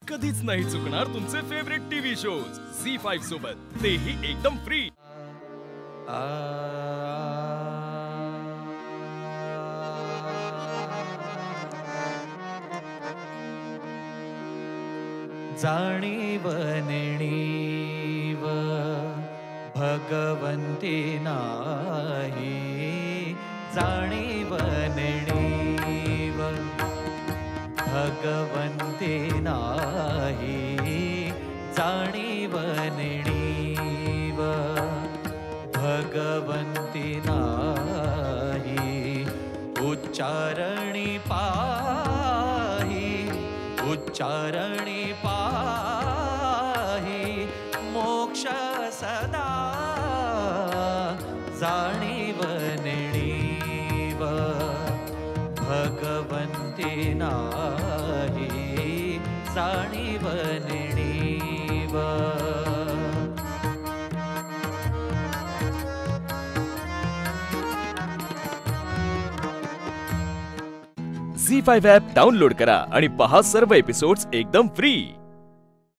कधीच नाही चुकणार तुमचे फेवरेट टीव्ही शोज झी5 सोबत, तेही एकदम फ्री। जाणीव नेणीव भगवंती नाही, जाणीव नेणीव भगवंती नाही, जाणीव नेणीव भगवंती नाही। उच्चारणी पाही, उच्चारणी पाही मोक्ष सदा, जाणीव नेणीव भगवंती नाही, जाणीव नेणीव। झी5 ॲप डाउनलोड करा आणि पहा सर्व एपिसोड्स एकदम फ्री।